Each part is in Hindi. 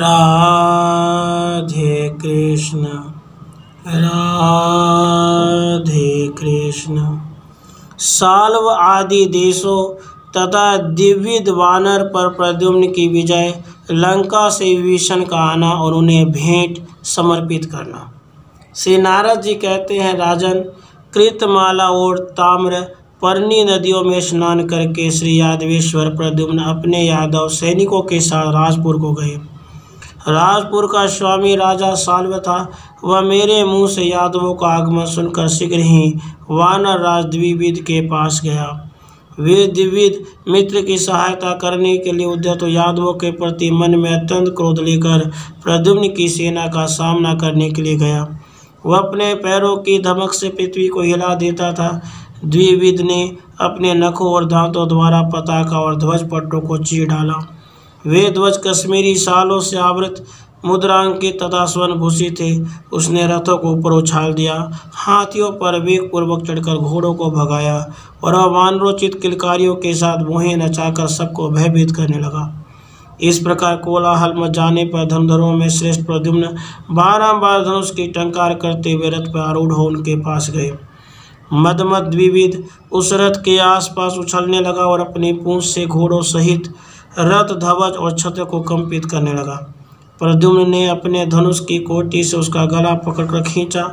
राधे कृष्ण राधे कृष्ण। साल्व आदि देशों तथा द्विविध वानर पर प्रद्युम्न की विजय, लंका से विभीषण का आना और उन्हें भेंट समर्पित करना। श्री नारद जी कहते हैं, राजन, कृतमाला और ताम्र पर्णी नदियों में स्नान करके श्री यादवेश्वर प्रद्युम्न अपने यादव सैनिकों के साथ राजपुर को गए। राजपुर का स्वामी राजा साल्व था। वह मेरे मुंह से यादवों का आगमन सुनकर शीघ्र ही वानर राज द्विविद के पास गया। वे द्विविद मित्र की सहायता करने के लिए उद्यत यादवों के प्रति मन में अत्यंत क्रोध लेकर प्रद्युम्न की सेना का सामना करने के लिए गया। वह अपने पैरों की धमक से पृथ्वी को हिला देता था। द्विविद ने अपने नखों और दांतों द्वारा पताका और ध्वज पट्टों को चीर डाला। वे ध्वज कश्मीरी शालों से आवृत, मुद्रांकित तथा स्वर्ण भूषित थे। उसने रथों को ऊपर उछाल दिया, हाथियों पर वेग पूर्वक चढ़कर घोड़ों को भगाया और वानरोचित किलकारियों के साथ भौहें नचाकर सबको भयभीत करने लगा। इस प्रकार कोलाहल मच जाने पर धनुर्धरों में श्रेष्ठ प्रद्युम्न बारंबार धनुष की टंकार करते हुए रथ पर आरूढ़ हो उनके पास गए। मदमद द्विविद उस रथ के आसपास उछलने लगा और अपनी पूंछ से घोड़ों सहित रथ, ध्वज और छत्र को कंपित करने लगा। प्रद्युम्न ने अपने धनुष की कोटी से उसका गला पकड़कर खींचा।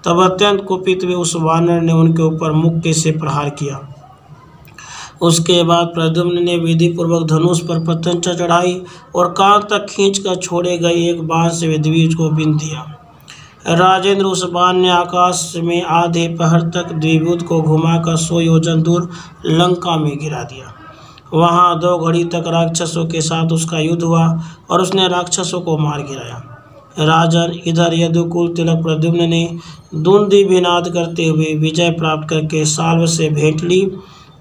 तब अत्यंत कुपित हुए उस वानर ने उनके ऊपर मुक्के से प्रहार किया। उसके बाद प्रद्युम्न ने विधि पूर्वक धनुष पर प्रत्यंचा चढ़ाई और कान तक खींचकर छोड़े गए एक बाण से द्विविद को बिंद दिया। राजेंद्र, उस बाण ने आकाश में आधे पहर तक द्विविद को घुमाकर 100 योजन दूर लंका में गिरा दिया। वहां 2 घड़ी तक राक्षसों के साथ उसका युद्ध हुआ और उसने राक्षसों को मार गिराया। राजन, इधर यदुकुल तिलक प्रद्युम्न ने दुंदी विनाद करते हुए विजय प्राप्त करके साल्व से भेंट ली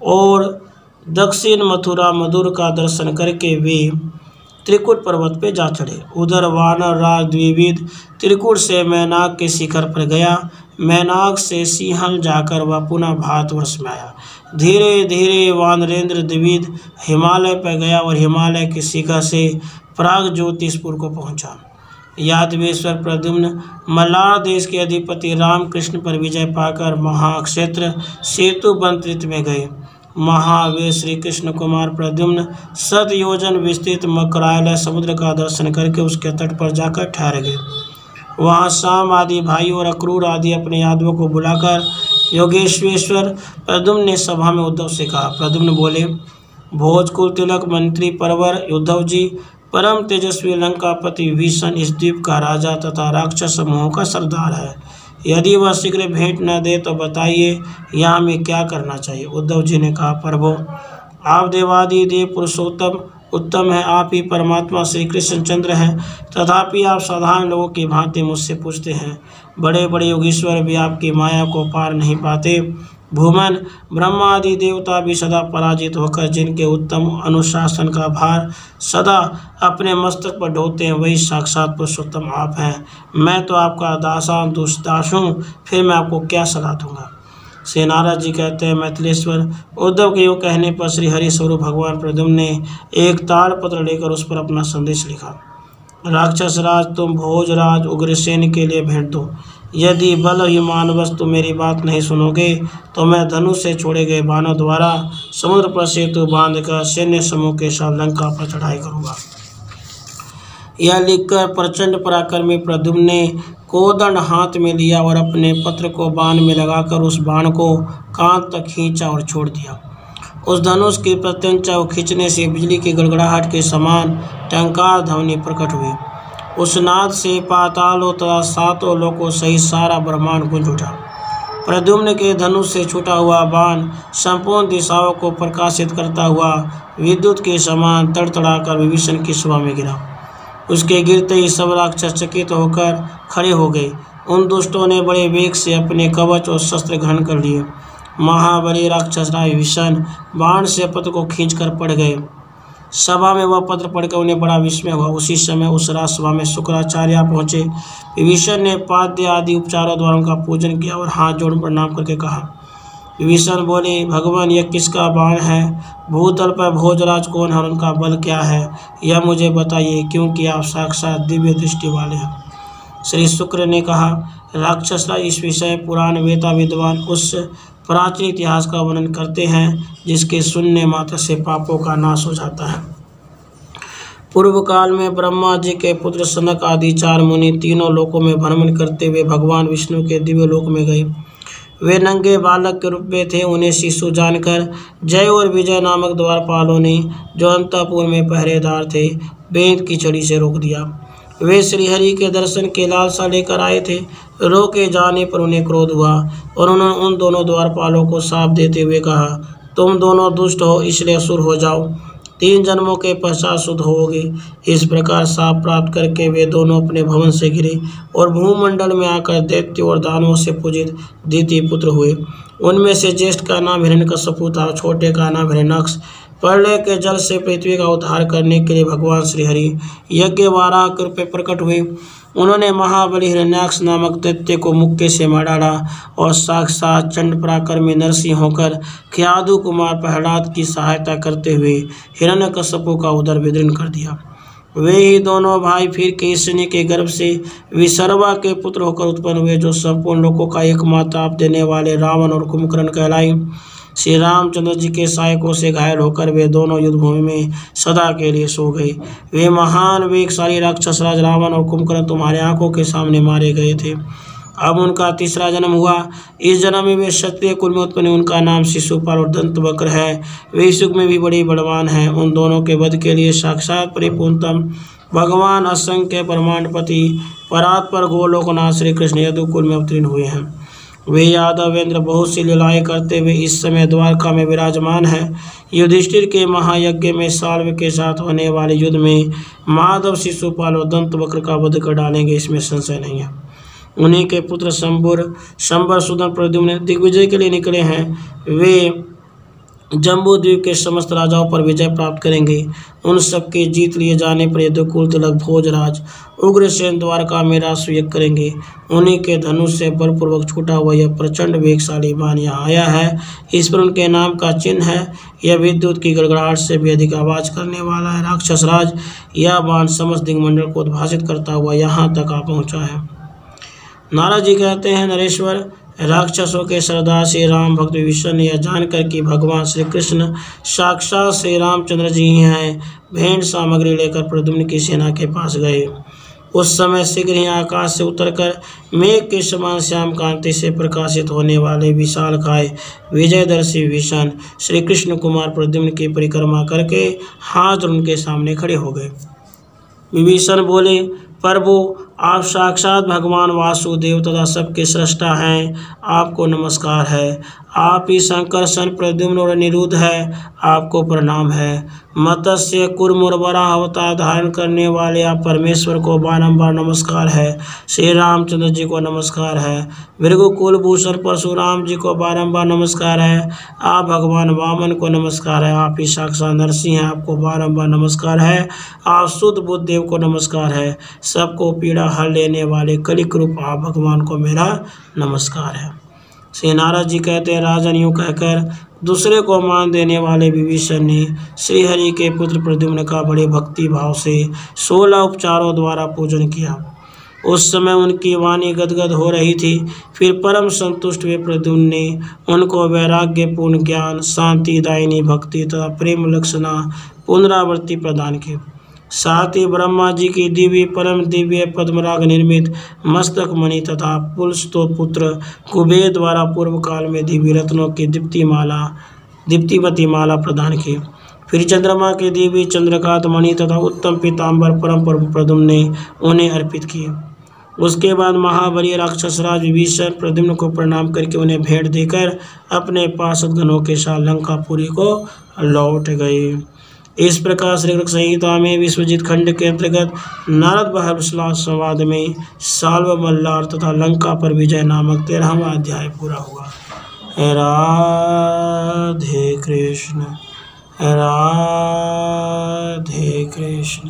और दक्षिण मथुरा मधुर का दर्शन करके वे त्रिकुट पर्वत पे जा चढ़े। उधर वानर राज द्विविद त्रिकुट से मैनाक के शिखर पर गया। मैनाक से सिंहल जाकर वह पुनः भारतवर्ष में आया। धीरे धीरे वानरेंद्र द्विविद हिमालय पर गया और हिमालय के शिखर से प्रागज्योतिषपुर को पहुंचा। यादवेश्वर प्रद्युम्न मल्लार देश के अधिपति रामकृष्ण पर विजय पाकर महाक्षेत्र सेतु बंत्रित में गए। महावीर श्री कृष्ण कुमार प्रद्युम्न 7 योजन विस्तृत मकरालय समुद्र का दर्शन करके उसके तट पर जाकर ठहर गए। वहाँ शाम आदि भाई और अक्रूर आदि अपने यादवों को बुलाकर योगेश्वेश्वर प्रद्युम्न ने सभा में उद्धव से कहा। प्रद्युम्न बोले, भोजकुल तिलक मंत्री परवर उद्धव जी, परम तेजस्वी लंकापति विभीषण इस द्वीप का राजा तथा राक्षस समूहों का सरदार है। यदि वह शीघ्र भेंट न दे तो बताइए यहाँ हमें क्या करना चाहिए। उद्धव जी ने कहा, प्रभु, आप देवादि देव पुरुषोत्तम उत्तम है, आप ही परमात्मा श्री कृष्णचंद्र हैं, तथापि आप साधारण लोगों की भांति मुझसे पूछते हैं। बड़े बड़े योगीश्वर भी आपकी माया को पार नहीं पाते। भूमन ब्रह्मा आदि देवता भी सदा पराजित होकर जिनके उत्तम अनुशासन का भार सदा अपने मस्तक पर ढोते हैं, वही साक्षात पुरुषोत्तम आप हैं। मैं तो आपका दासान दुष्दास हूँ, फिर मैं आपको क्या सलाह दूंगा। श्री नारद जी कहते हैं, मैथिलेश्वर, उद्धव के योग कहने पर श्री हरि स्वरूप भगवान प्रद्युम्न ने एक ताड़पत्र लेकर उस पर अपना संदेश लिखा। राक्षस राज, तुम भोजराज उग्रसेन के लिए भेंट दो। यदि बलहीमानवश तुम मेरी बात नहीं सुनोगे तो मैं धनुष से छोड़े गए बाणों द्वारा समुद्र पर सेतु बांधकर सैन्य समूह के साथ लंका पर चढ़ाई करूंगा। यह लिखकर प्रचंड पराक्रमी प्रद्युम्न ने कोदंड हाथ में लिया और अपने पत्र को बाण में लगाकर उस बाण को कान तक खींचा और छोड़ दिया। उस धनुष की प्रत्यंचा को खींचने से बिजली की गड़गड़ाहट के समान टंकार ध्वनि प्रकट हुई। उस नाद से पातालों तथा 7 लोकों सहित सारा ब्रह्मांड गूंज उठा। प्रद्युम्न के धनुष से छूटा हुआ बाण संपूर्ण दिशाओं को प्रकाशित करता हुआ विद्युत के समान तड़तड़ाकर विभीषण की सभा में गिरा। उसके गिरते ही सब राक्षस चकित होकर खड़े हो गए। उन दुष्टों ने बड़े वेग से अपने कवच और शस्त्र ग्रहण कर लिए। महाबली राक्षस राज विभीषण बाण से पत्र को खींचकर पड़ गए। सभा में वह पत्र पढ़कर उन्हें बड़ा विस्मय हुआ। उसी समय उस राजसभा में शुक्राचार्य पहुंचे। विभीषण ने पाद्य आदि उपचारों द्वारा उनका पूजन किया और हाथ जोड़ प्रणाम करके कहा, विभीषण बोले, भगवान यह किसका बाण है? भूतल पर भोजराज कौन है और उनका बल क्या है, यह मुझे बताइए, क्योंकि आप साक्षात दिव्य दृष्टि वाले हैं। श्री शुक्र ने कहा, राक्षसराज, इस विषय पुराण वेता विद्वान उस प्राचीन इतिहास का वर्णन करते हैं जिसके सुनने मात्र से पापों का नाश हो जाता है। पूर्व काल में ब्रह्मा जी के पुत्र सनक आदि 4 मुनि तीनों लोकों में भ्रमण करते हुए भगवान विष्णु के दिव्य लोक में गए। वे नंगे बालक के रूप में थे। उन्हें शिशु जानकर जय और विजय नामक द्वारपालों ने, जो अंतःपुर में पहरेदार थे, बेंत की छड़ी से रोक दिया। वे श्रीहरि के दर्शन के लालसा लेकर आए थे। रोके जाने पर उन्हें क्रोध हुआ और उन्होंने उन दोनों द्वारपालों को शाप देते हुए कहा, तुम दोनों दुष्ट हो, इसलिए असुर हो जाओ, 3 जन्मों के पश्चात शुद्ध होगे। इस प्रकार शाप प्राप्त करके वे दोनों अपने भवन से गिरे और भूमंडल में आकर दैत्य और दानवों से पूजित द्वितीय पुत्र हुए। उनमें से ज्येष्ठ का नाम हिरण्यकश्यपु था, छोटे का नाम हिरण्याक्ष। प्रलय के जल से पृथ्वी का उद्धार करने के लिए भगवान श्रीहरि यज्ञ वाराह के रूप में प्रकट हुए। उन्होंने महाबली हिरण्याक्ष नामक दैत्य को मुक्के से मार डाला और साक्षात चंड पराक्रमी नरसिंह होकर ख्यादु कुमार प्रहलाद की सहायता करते हुए हिरण्यकश्यपु का उदर विदीर्ण कर दिया। वे ही दोनों भाई फिर केसनी के गर्भ से विसर्वा के पुत्र होकर उत्पन्न हुए, जो संपूर्ण लोकों का एकमात्र आप देने वाले रावण और कुंभकर्ण कहलाए। श्री रामचंद्र जी के सहायकों से घायल होकर वे दोनों युद्ध भूमि में सदा के लिए सो गए। वे महान वेगशाली राक्षसराज रावण और कुंभकर्ण तुम्हारे आंखों के सामने मारे गए थे। अब उनका तीसरा जन्म हुआ। इस जन्म में वे क्षत्रिय कुल में उत्पन्न, उनका नाम शिशुपाल और दंतवक्र है। वे युग में भी बड़े बलवान हैं। उन दोनों के वध के लिए साक्षात परिपूर्णतम भगवान असंख्य ब्रह्मांडपति परात्पर गोलोकनाथ श्री कृष्ण यदुकुल में अवतीर्ण हुए हैं। वे यादवेंद्र बहुत सी लीलाएं करते हुए इस समय द्वारका में विराजमान है। युधिष्ठिर के महायज्ञ में साल्व के साथ होने वाले युद्ध में माधव, शिशुपाल और दंतवक्र का वध कर डालेंगे, इसमें संशय नहीं है। उन्हीं के पुत्र शंबर, सुदन, प्रद्युम्न दिग्विजय के लिए निकले हैं। वे जम्बू द्वीप के समस्त राजाओं पर विजय प्राप्त करेंगे। उन सबके जीत लिए जाने पर यदुकुल तिलक भोजराज उग्रसेन द्वारका में राजसूय करेंगे। उन्हीं के धनुष से बलपूर्वक छूटा हुआ यह प्रचंड वेगशाली बाण यहाँ आया है। इस पर उनके नाम का चिन्ह है। यह विद्युत की गड़गड़ाहट से भी अधिक आवाज करने वाला है। राक्षसराज, यह बाण समस्त दिग्मंडल को उद्भासित करता हुआ यहाँ तक आ पहुँचा है। नारद जी कहते हैं, नरेश्वर, राक्षसों के सरदार श्री राम भक्त विभीषण ने यह जानकर कि भगवान श्री कृष्ण साक्षात श्री रामचंद्र जी ही हैं, भेंट सामग्री लेकर प्रद्युम्न की सेना के पास गए। उस समय शीघ्र ही आकाश से उतरकर मेघ के समान श्याम कांति से प्रकाशित होने वाले विशालकाय विजयदर्शी विभीषण श्री कृष्ण कुमार प्रद्युम्न की परिक्रमा करके हाथ उनके सामने खड़े हो गए। विभीषण बोले, प्रभु, आप साक्षात भगवान वासुदेव तथा सबके सृष्टा हैं, आपको नमस्कार है। आप ही संकर्षण, प्रद्युम्न और अनिरुद्ध है, आपको प्रणाम है। मत्स्य, कूर्म और वराह अवतार धारण करने वाले आप परमेश्वर को बारंबार नमस्कार है। श्री रामचंद्र जी को नमस्कार है। भृगुकुल भूषण परशुराम जी को बारंबार नमस्कार है। आप भगवान वामन को नमस्कार है। आप ही साक्षात नरसिंह हैं, आपको बारंबार नमस्कार है। आप शुद्ध बुद्ध देव को नमस्कार है। सबको पीड़ा हर लेने वाले कलिक रूप आप भगवान को मेरा नमस्कार है। श्री नारद जी कहते हैं, राजन यूँ कहकर दूसरे को मान देने वाले विभीषण ने श्रीहरि के पुत्र प्रद्युम्न का बड़े भक्ति भाव से 16 उपचारों द्वारा पूजन किया। उस समय उनकी वाणी गदगद हो रही थी। फिर परम संतुष्ट हुए प्रद्युम्न ने उनको वैराग्यपूर्ण ज्ञान, शांतिदायिनी भक्ति तथा प्रेम लक्षणा पुनरावृत्ति प्रदान की। साथ ही ब्रह्मा जी की दिव्य परम दिव्य पद्मराग निर्मित मस्तक मणि तथा पुलस्तो पुत्र कुबेर द्वारा पूर्व काल में दिव्य रत्नों की दीप्तिमती माला प्रदान की। फिर चंद्रमा के दिव्य चंद्रकांत मणि तथा उत्तम पीताम्बर परम प्रद्युम्न ने उन्हें अर्पित किए। उसके बाद महाबली राक्षसराज विभीषण प्रद्युम्न को प्रणाम करके उन्हें भेंट देकर अपने पार्षद गणों के साथ लंकापुरी को लौट गए। इस प्रकार श्री कृष्ण संहिता में विश्वजित खंड के अंतर्गत नारद बहल संवाद में साल्व, मल्लार तथा लंका पर विजय नामक 13वां अध्याय पूरा हुआ। राधे कृष्ण, राधे कृष्ण।